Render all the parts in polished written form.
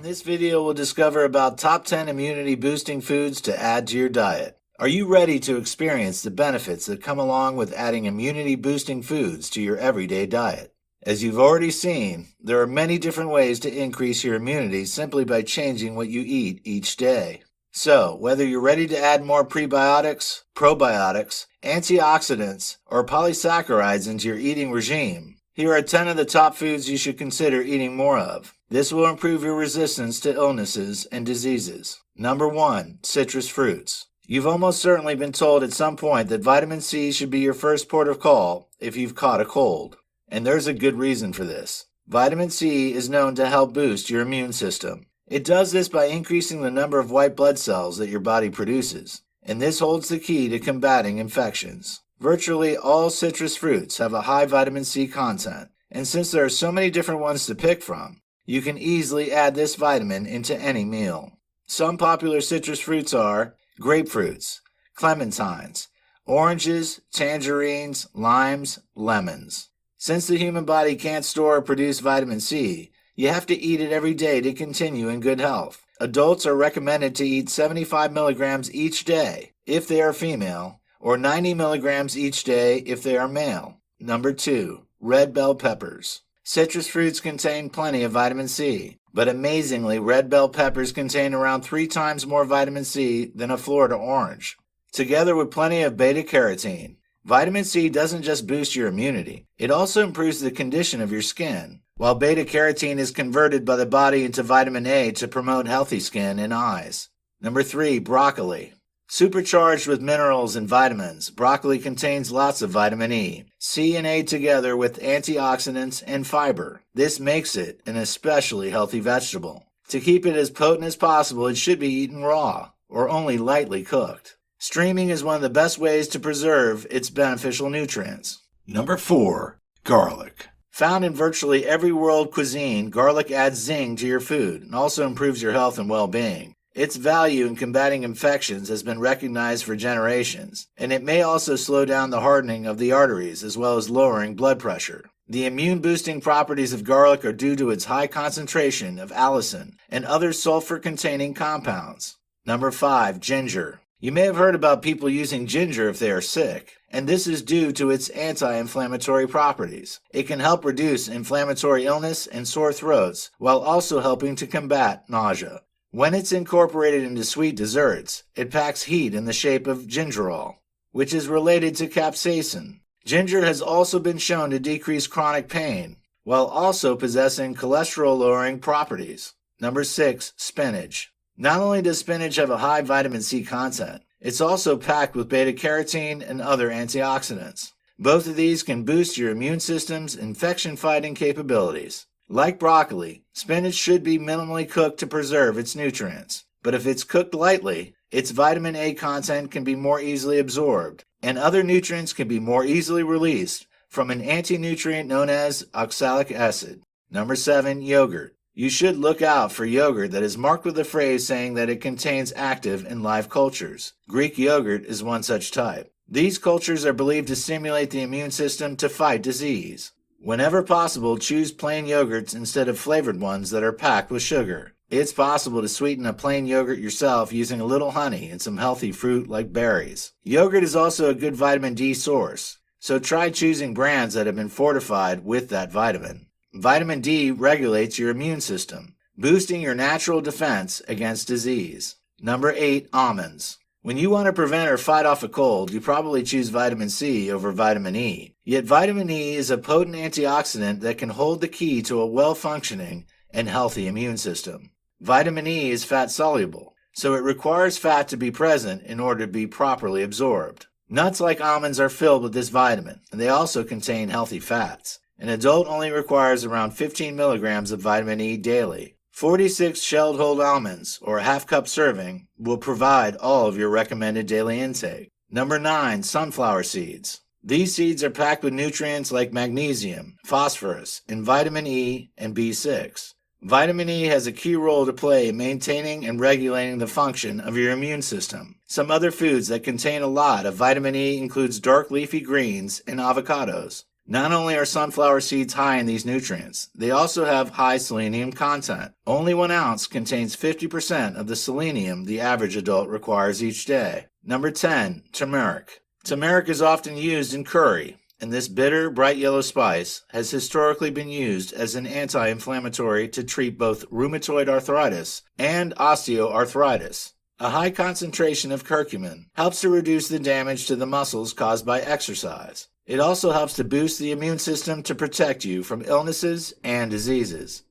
In this video, we'll discover about top 10 immunity boosting foods to add to your diet. Are you ready to experience the benefits that come along with adding immunity boosting foods to your everyday diet? As you've already seen, there are many different ways to increase your immunity simply by changing what you eat each day. So, whether you're ready to add more prebiotics, probiotics, antioxidants, or polysaccharides into your eating regime, here are 10 of the top foods you should consider eating more of. This will improve your resistance to illnesses and diseases. Number 1. Citrus fruits. You've almost certainly been told at some point that vitamin C should be your first port of call if you've caught a cold. And there's a good reason for this. Vitamin C is known to help boost your immune system. It does this by increasing the number of white blood cells that your body produces. And this holds the key to combating infections. Virtually all citrus fruits have a high vitamin C content. And since there are so many different ones to pick from, you can easily add this vitamin into any meal. Some popular citrus fruits are grapefruits, clementines, oranges, tangerines, limes, lemons. Since the human body can't store or produce vitamin C, you have to eat it every day to continue in good health. Adults are recommended to eat 75 milligrams each day if they are female, or 90 milligrams each day if they are male. Number 2. Red bell peppers. Citrus fruits contain plenty of vitamin C, but amazingly, red bell peppers contain around 3 times more vitamin C than a Florida orange. Together with plenty of beta-carotene, vitamin C doesn't just boost your immunity, it also improves the condition of your skin, while beta-carotene is converted by the body into vitamin A to promote healthy skin and eyes. Number 3. Broccoli. Supercharged with minerals and vitamins, broccoli contains lots of vitamin E, C and A together with antioxidants and fiber. This makes it an especially healthy vegetable. To keep it as potent as possible, it should be eaten raw or only lightly cooked. Steaming is one of the best ways to preserve its beneficial nutrients. Number 4. Garlic. Found in virtually every world cuisine, garlic adds zing to your food and also improves your health and well-being. Its value in combating infections has been recognized for generations, and it may also slow down the hardening of the arteries as well as lowering blood pressure. The immune-boosting properties of garlic are due to its high concentration of allicin and other sulfur-containing compounds. Number 5. Ginger. You may have heard about people using ginger if they are sick, and this is due to its anti-inflammatory properties. It can help reduce inflammatory illness and sore throats while also helping to combat nausea. When it's incorporated into sweet desserts, it packs heat in the shape of gingerol, which is related to capsaicin. Ginger has also been shown to decrease chronic pain, while also possessing cholesterol-lowering properties. Number 6. Spinach. Not only does spinach have a high vitamin C content, it's also packed with beta-carotene and other antioxidants. Both of these can boost your immune system's infection-fighting capabilities. Like broccoli, spinach should be minimally cooked to preserve its nutrients. But if it's cooked lightly, its vitamin A content can be more easily absorbed, and other nutrients can be more easily released from an anti-nutrient known as oxalic acid. Number 7. Yogurt. You should look out for yogurt that is marked with a phrase saying that it contains active and live cultures. Greek yogurt is one such type. These cultures are believed to stimulate the immune system to fight disease. Whenever possible, choose plain yogurts instead of flavored ones that are packed with sugar. It's possible to sweeten a plain yogurt yourself using a little honey and some healthy fruit like berries. Yogurt is also a good vitamin D source, so try choosing brands that have been fortified with that vitamin. Vitamin D regulates your immune system, boosting your natural defense against disease. Number 8. Almonds. When you want to prevent or fight off a cold, you probably choose vitamin C over vitamin E. Yet vitamin E is a potent antioxidant that can hold the key to a well-functioning and healthy immune system. Vitamin E is fat-soluble, so it requires fat to be present in order to be properly absorbed. Nuts like almonds are filled with this vitamin, and they also contain healthy fats. An adult only requires around 15 milligrams of vitamin E daily. 46 shelled whole almonds, or a half-cup serving, will provide all of your recommended daily intake. Number 9. Sunflower seeds. These seeds are packed with nutrients like magnesium, phosphorus, and vitamin E and B6. Vitamin E has a key role to play in maintaining and regulating the function of your immune system. Some other foods that contain a lot of vitamin E includes dark leafy greens and avocados. Not only are sunflower seeds high in these nutrients, they also have high selenium content. Only 1 ounce contains 50% of the selenium the average adult requires each day. Number 10. Turmeric. Turmeric is often used in curry, and this bitter, bright yellow spice has historically been used as an anti-inflammatory to treat both rheumatoid arthritis and osteoarthritis. A high concentration of curcumin helps to reduce the damage to the muscles caused by exercise. It also helps to boost the immune system to protect you from illnesses and diseases.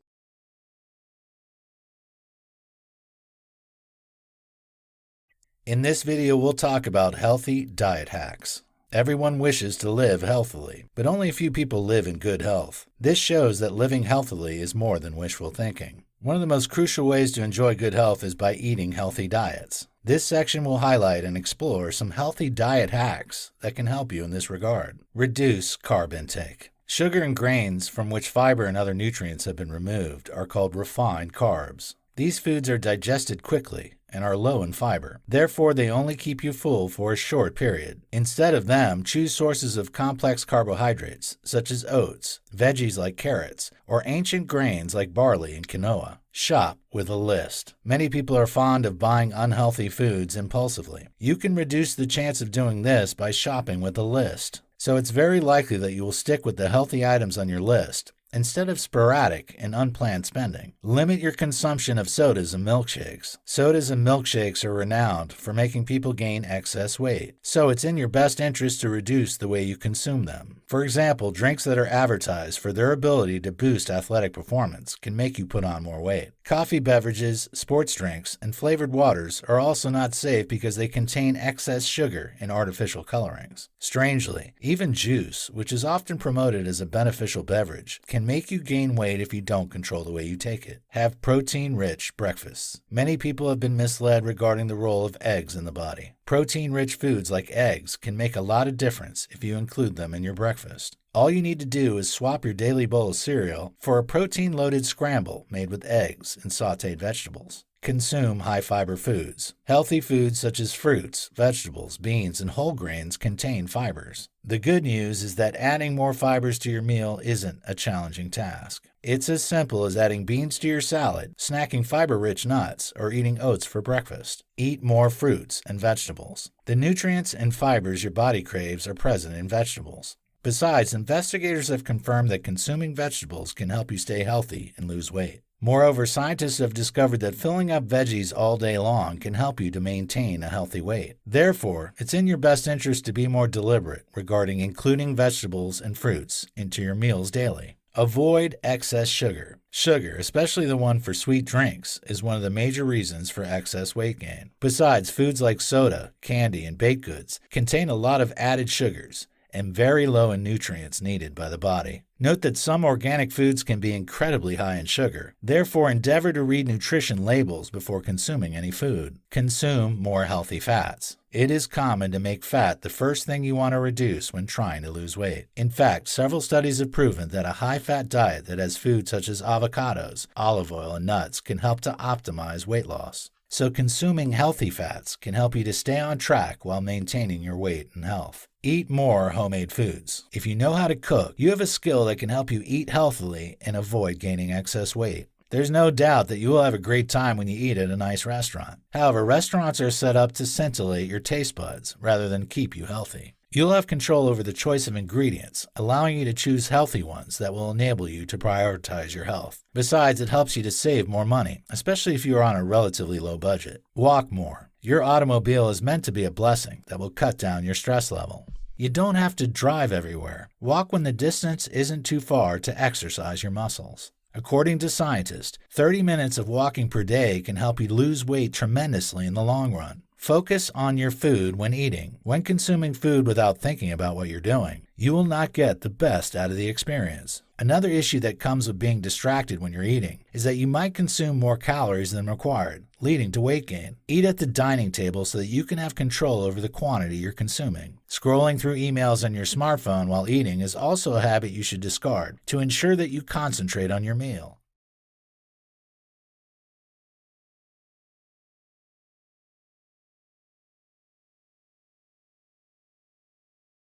In this video, we'll talk about healthy diet hacks. Everyone wishes to live healthily, but only a few people live in good health. This shows that living healthily is more than wishful thinking. One of the most crucial ways to enjoy good health is by eating healthy diets. This section will highlight and explore some healthy diet hacks that can help you in this regard. Reduce carb intake. Sugar and grains from which fiber and other nutrients have been removed are called refined carbs. These foods are digested quickly and are low in fiber. Therefore, they only keep you full for a short period. Instead of them, choose sources of complex carbohydrates, such as oats, veggies like carrots, or ancient grains like barley and quinoa. Shop with a list. Many people are fond of buying unhealthy foods impulsively. You can reduce the chance of doing this by shopping with a list. So it's very likely that you will stick with the healthy items on your list instead of sporadic and unplanned spending. Limit your consumption of sodas and milkshakes. Sodas and milkshakes are renowned for making people gain excess weight, so it's in your best interest to reduce the way you consume them. For example, drinks that are advertised for their ability to boost athletic performance can make you put on more weight. Coffee beverages, sports drinks, and flavored waters are also not safe because they contain excess sugar and artificial colorings. Strangely, even juice, which is often promoted as a beneficial beverage, can make you gain weight if you don't control the way you take it. Have protein-rich breakfasts. Many people have been misled regarding the role of eggs in the body. Protein-rich foods like eggs can make a lot of difference if you include them in your breakfast. All you need to do is swap your daily bowl of cereal for a protein-loaded scramble made with eggs and sautéed vegetables. Consume high-fiber foods. Healthy foods such as fruits, vegetables, beans, and whole grains contain fibers. The good news is that adding more fibers to your meal isn't a challenging task. It's as simple as adding beans to your salad, snacking fiber-rich nuts, or eating oats for breakfast. Eat more fruits and vegetables. The nutrients and fibers your body craves are present in vegetables. Besides, investigators have confirmed that consuming vegetables can help you stay healthy and lose weight. Moreover, scientists have discovered that filling up veggies all day long can help you to maintain a healthy weight. Therefore, it's in your best interest to be more deliberate regarding including vegetables and fruits into your meals daily. Avoid excess sugar. Sugar, especially the one for sweet drinks, is one of the major reasons for excess weight gain. Besides, foods like soda, candy, and baked goods contain a lot of added sugars and very low in nutrients needed by the body. Note that some organic foods can be incredibly high in sugar. Therefore, endeavor to read nutrition labels before consuming any food. Consume more healthy fats. It is common to make fat the first thing you want to reduce when trying to lose weight. In fact, several studies have proven that a high-fat diet that has foods such as avocados, olive oil, and nuts can help to optimize weight loss. So consuming healthy fats can help you to stay on track while maintaining your weight and health. Eat more homemade foods. If you know how to cook, you have a skill that can help you eat healthily and avoid gaining excess weight. There's no doubt that you will have a great time when you eat at a nice restaurant. However, restaurants are set up to scintillate your taste buds rather than keep you healthy. You'll have control over the choice of ingredients, allowing you to choose healthy ones that will enable you to prioritize your health. Besides, it helps you to save more money, especially if you are on a relatively low budget. Walk more. Your automobile is meant to be a blessing that will cut down your stress level. You don't have to drive everywhere. Walk when the distance isn't too far to exercise your muscles. According to scientists, 30 minutes of walking per day can help you lose weight tremendously in the long run. Focus on your food when eating. When consuming food without thinking about what you're doing, you will not get the best out of the experience. Another issue that comes with being distracted when you're eating is that you might consume more calories than required, leading to weight gain. Eat at the dining table so that you can have control over the quantity you're consuming. Scrolling through emails on your smartphone while eating is also a habit you should discard to ensure that you concentrate on your meal.